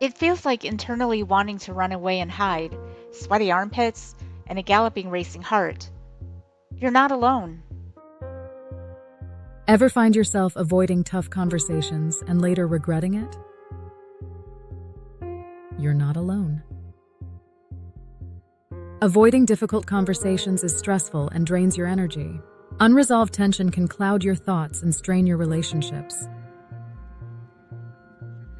It feels like internally wanting to run away and hide, sweaty armpits, and a galloping racing heart. You're not alone. Ever find yourself avoiding tough conversations and later regretting it? You're not alone. Avoiding difficult conversations is stressful and drains your energy. Unresolved tension can cloud your thoughts and strain your relationships.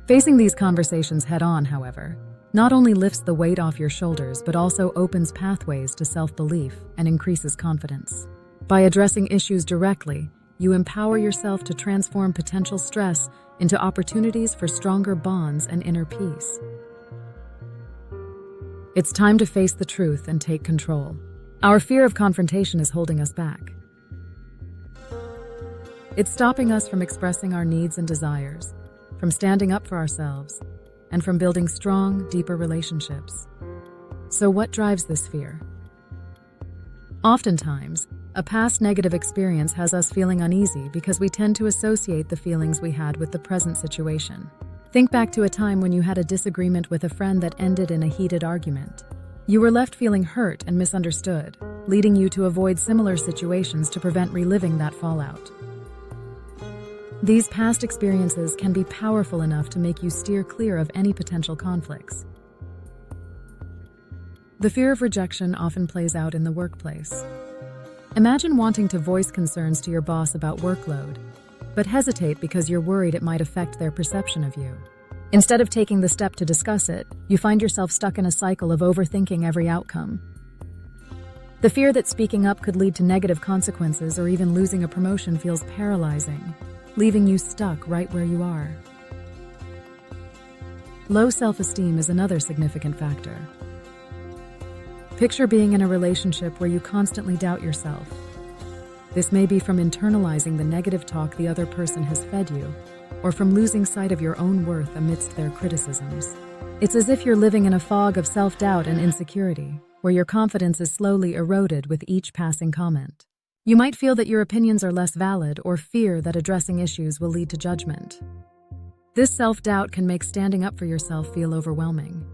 Facing these conversations head-on, however, not only lifts the weight off your shoulders but also opens pathways to self-belief and increases confidence. By addressing issues directly, you empower yourself to transform potential stress into opportunities for stronger bonds and inner peace. It's time to face the truth and take control. Our fear of confrontation is holding us back. It's stopping us from expressing our needs and desires, from standing up for ourselves, and from building strong, deeper relationships. So what drives this fear? Oftentimes, a past negative experience has us feeling uneasy because we tend to associate the feelings we had with the present situation. Think back to a time when you had a disagreement with a friend that ended in a heated argument. You were left feeling hurt and misunderstood, leading you to avoid similar situations to prevent reliving that fallout. These past experiences can be powerful enough to make you steer clear of any potential conflicts. The fear of rejection often plays out in the workplace. Imagine wanting to voice concerns to your boss about workload, but hesitate because you're worried it might affect their perception of you. Instead of taking the step to discuss it, you find yourself stuck in a cycle of overthinking every outcome. The fear that speaking up could lead to negative consequences or even losing a promotion feels paralyzing, leaving you stuck right where you are. Low self-esteem is another significant factor. Picture being in a relationship where you constantly doubt yourself. This may be from internalizing the negative talk the other person has fed you, or from losing sight of your own worth amidst their criticisms. It's as if you're living in a fog of self-doubt and insecurity, where your confidence is slowly eroded with each passing comment. You might feel that your opinions are less valid or fear that addressing issues will lead to judgment. This self-doubt can make standing up for yourself feel overwhelming.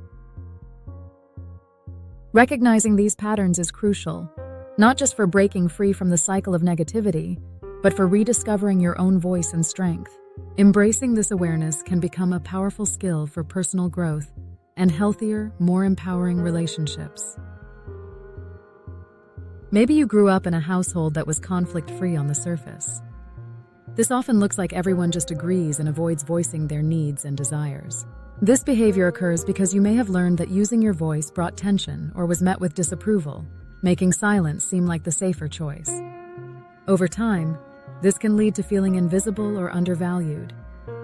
Recognizing these patterns is crucial, not just for breaking free from the cycle of negativity, but for rediscovering your own voice and strength. Embracing this awareness can become a powerful skill for personal growth and healthier, more empowering relationships. Maybe you grew up in a household that was conflict-free on the surface. This often looks like everyone just agrees and avoids voicing their needs and desires. This behavior occurs because you may have learned that using your voice brought tension or was met with disapproval, making silence seem like the safer choice. Over time, this can lead to feeling invisible or undervalued,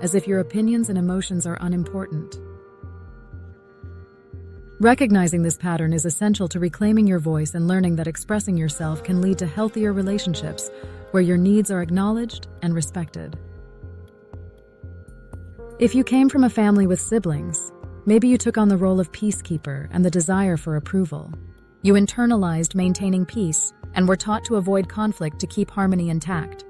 as if your opinions and emotions are unimportant. Recognizing this pattern is essential to reclaiming your voice and learning that expressing yourself can lead to healthier relationships where your needs are acknowledged and respected. If you came from a family with siblings, maybe you took on the role of peacekeeper and the desire for approval. You internalized maintaining peace and were taught to avoid conflict to keep harmony intact.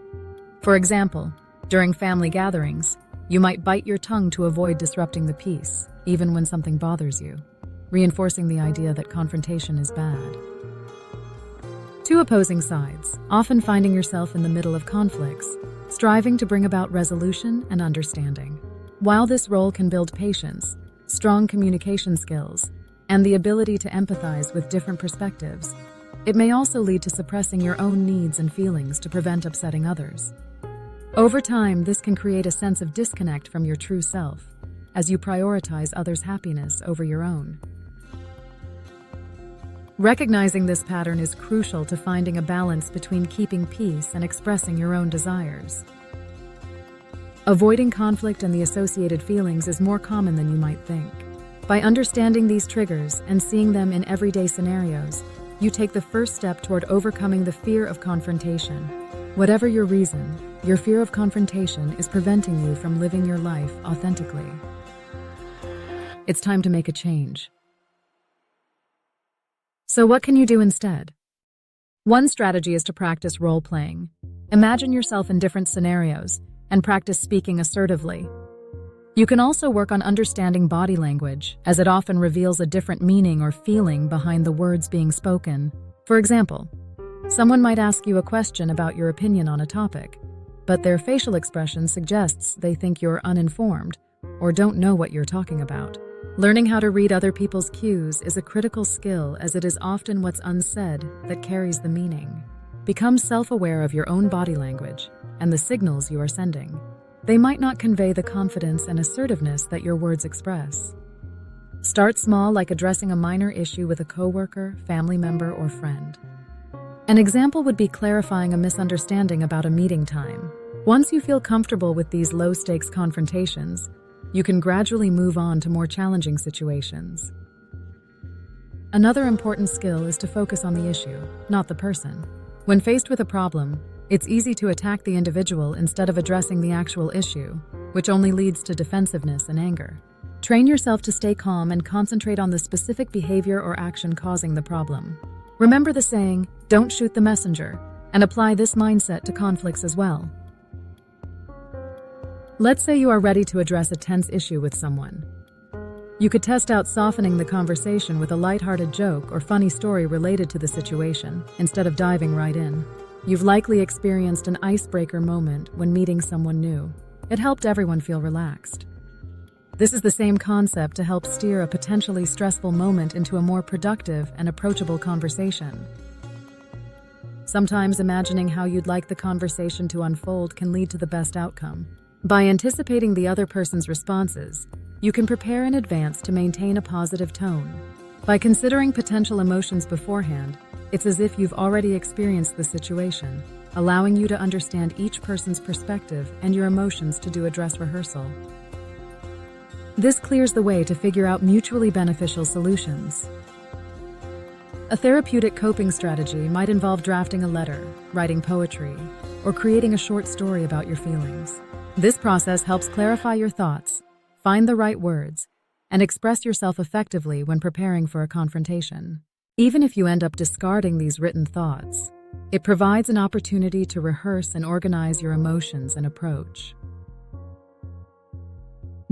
For example, during family gatherings, you might bite your tongue to avoid disrupting the peace, even when something bothers you, reinforcing the idea that confrontation is bad. Two opposing sides, often finding yourself in the middle of conflicts, striving to bring about resolution and understanding. While this role can build patience, strong communication skills, and the ability to empathize with different perspectives, it may also lead to suppressing your own needs and feelings to prevent upsetting others. Over time, this can create a sense of disconnect from your true self, as you prioritize others' happiness over your own. Recognizing this pattern is crucial to finding a balance between keeping peace and expressing your own desires. Avoiding conflict and the associated feelings is more common than you might think. By understanding these triggers and seeing them in everyday scenarios, you take the first step toward overcoming the fear of confrontation. Whatever your reason, your fear of confrontation is preventing you from living your life authentically. It's time to make a change. So what can you do instead? One strategy is to practice role-playing. Imagine yourself in different scenarios and practice speaking assertively. You can also work on understanding body language, as it often reveals a different meaning or feeling behind the words being spoken. For example, someone might ask you a question about your opinion on a topic, but their facial expression suggests they think you're uninformed or don't know what you're talking about. Learning how to read other people's cues is a critical skill, as it is often what's unsaid that carries the meaning. Become self-aware of your own body language and the signals you are sending. They might not convey the confidence and assertiveness that your words express. Start small, like addressing a minor issue with a coworker, family member, or friend. An example would be clarifying a misunderstanding about a meeting time. Once you feel comfortable with these low-stakes confrontations, you can gradually move on to more challenging situations. Another important skill is to focus on the issue, not the person. When faced with a problem, it's easy to attack the individual instead of addressing the actual issue, which only leads to defensiveness and anger. Train yourself to stay calm and concentrate on the specific behavior or action causing the problem. Remember the saying, "Don't shoot the messenger," and apply this mindset to conflicts as well. Let's say you are ready to address a tense issue with someone. You could test out softening the conversation with a lighthearted joke or funny story related to the situation, instead of diving right in. You've likely experienced an icebreaker moment when meeting someone new. It helped everyone feel relaxed. This is the same concept to help steer a potentially stressful moment into a more productive and approachable conversation. Sometimes imagining how you'd like the conversation to unfold can lead to the best outcome. By anticipating the other person's responses, you can prepare in advance to maintain a positive tone. By considering potential emotions beforehand, it's as if you've already experienced the situation, allowing you to understand each person's perspective and your emotions to do a dress rehearsal. This clears the way to figure out mutually beneficial solutions. A therapeutic coping strategy might involve drafting a letter, writing poetry, or creating a short story about your feelings. This process helps clarify your thoughts, find the right words, and express yourself effectively when preparing for a confrontation. Even if you end up discarding these written thoughts, it provides an opportunity to rehearse and organize your emotions and approach.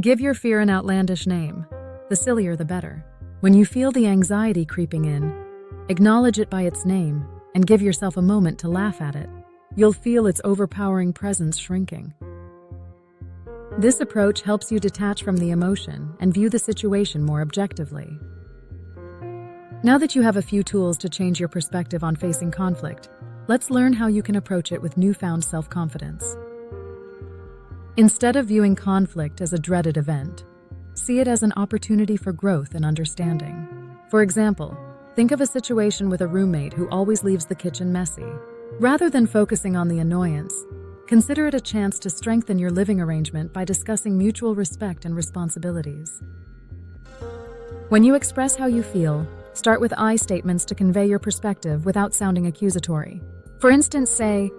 Give your fear an outlandish name. The sillier the better. When you feel the anxiety creeping in, acknowledge it by its name and give yourself a moment to laugh at it. You'll feel its overpowering presence shrinking. This approach helps you detach from the emotion and view the situation more objectively. Now that you have a few tools to change your perspective on facing conflict, let's learn how you can approach it with newfound self-confidence. Instead of viewing conflict as a dreaded event, see it as an opportunity for growth and understanding. For example, think of a situation with a roommate who always leaves the kitchen messy. Rather than focusing on the annoyance, consider it a chance to strengthen your living arrangement by discussing mutual respect and responsibilities. When you express how you feel, start with I statements to convey your perspective without sounding accusatory. For instance, say,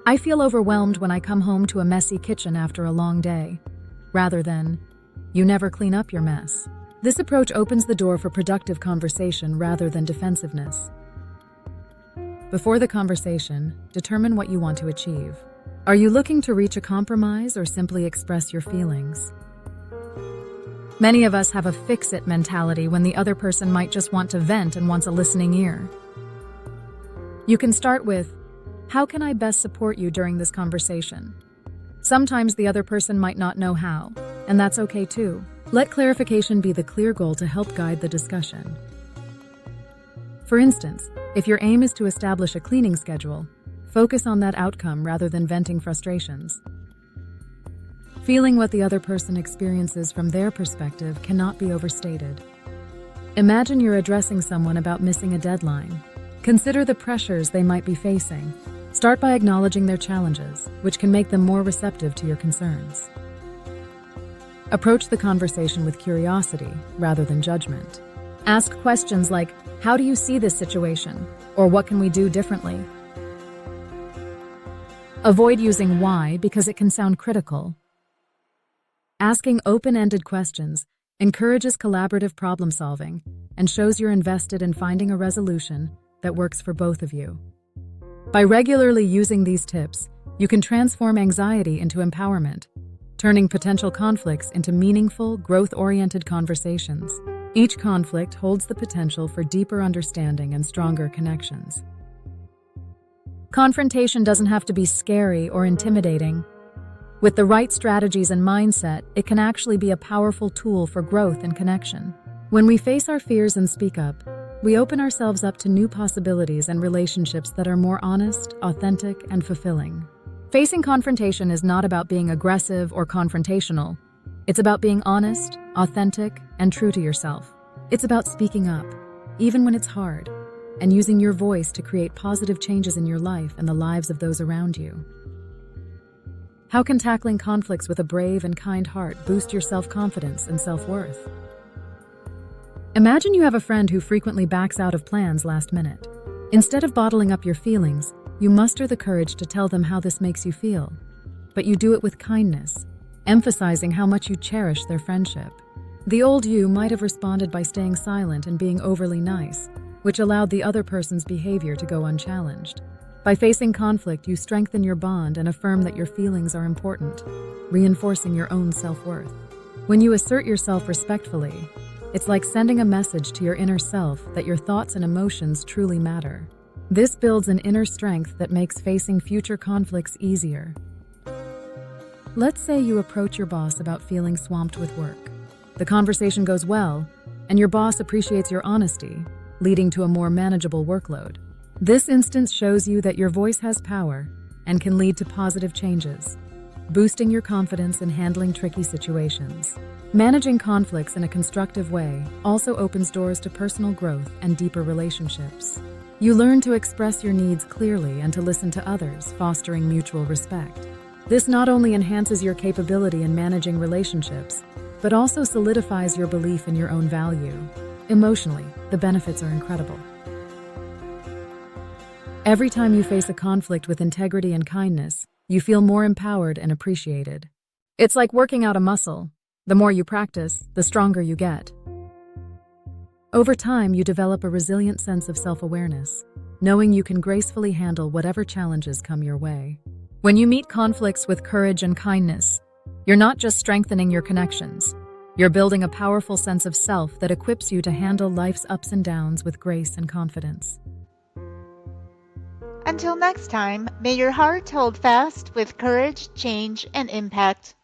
"I feel overwhelmed when I come home to a messy kitchen after a long day," rather than, "You never clean up your mess." This approach opens the door for productive conversation rather than defensiveness. Before the conversation, determine what you want to achieve. Are you looking to reach a compromise or simply express your feelings? Many of us have a fix-it mentality when the other person might just want to vent and wants a listening ear. You can start with, "How can I best support you during this conversation?" Sometimes the other person might not know how, and that's okay too. Let clarification be the clear goal to help guide the discussion. For instance, if your aim is to establish a cleaning schedule, focus on that outcome rather than venting frustrations. Feeling what the other person experiences from their perspective cannot be overstated. Imagine you're addressing someone about missing a deadline. Consider the pressures they might be facing. Start by acknowledging their challenges, which can make them more receptive to your concerns. Approach the conversation with curiosity rather than judgment. Ask questions like, "How do you see this situation?" or "What can we do differently?" Avoid using "why" because it can sound critical. Asking open-ended questions encourages collaborative problem-solving and shows you're invested in finding a resolution that works for both of you. By regularly using these tips, you can transform anxiety into empowerment, turning potential conflicts into meaningful, growth-oriented conversations. Each conflict holds the potential for deeper understanding and stronger connections. Confrontation doesn't have to be scary or intimidating. With the right strategies and mindset, it can actually be a powerful tool for growth and connection. When we face our fears and speak up, we open ourselves up to new possibilities and relationships that are more honest, authentic, and fulfilling. Facing confrontation is not about being aggressive or confrontational. It's about being honest, authentic, and true to yourself. It's about speaking up, even when it's hard, and using your voice to create positive changes in your life and the lives of those around you. How can tackling conflicts with a brave and kind heart boost your self-confidence and self-worth? Imagine you have a friend who frequently backs out of plans last minute. Instead of bottling up your feelings, you muster the courage to tell them how this makes you feel. But you do it with kindness, emphasizing how much you cherish their friendship. The old you might have responded by staying silent and being overly nice, which allowed the other person's behavior to go unchallenged. By facing conflict, you strengthen your bond and affirm that your feelings are important, reinforcing your own self-worth. When you assert yourself respectfully, it's like sending a message to your inner self that your thoughts and emotions truly matter. This builds an inner strength that makes facing future conflicts easier. Let's say you approach your boss about feeling swamped with work. The conversation goes well, and your boss appreciates your honesty, leading to a more manageable workload. This instance shows you that your voice has power and can lead to positive changes, boosting your confidence in handling tricky situations. Managing conflicts in a constructive way also opens doors to personal growth and deeper relationships. You learn to express your needs clearly and to listen to others, fostering mutual respect. This not only enhances your capability in managing relationships, but also solidifies your belief in your own value. Emotionally, the benefits are incredible. Every time you face a conflict with integrity and kindness, you feel more empowered and appreciated. It's like working out a muscle. The more you practice, the stronger you get. Over time, you develop a resilient sense of self-awareness, knowing you can gracefully handle whatever challenges come your way. When you meet conflicts with courage and kindness, you're not just strengthening your connections, you're building a powerful sense of self that equips you to handle life's ups and downs with grace and confidence. Until next time, may your heart hold fast with courage, change, and impact.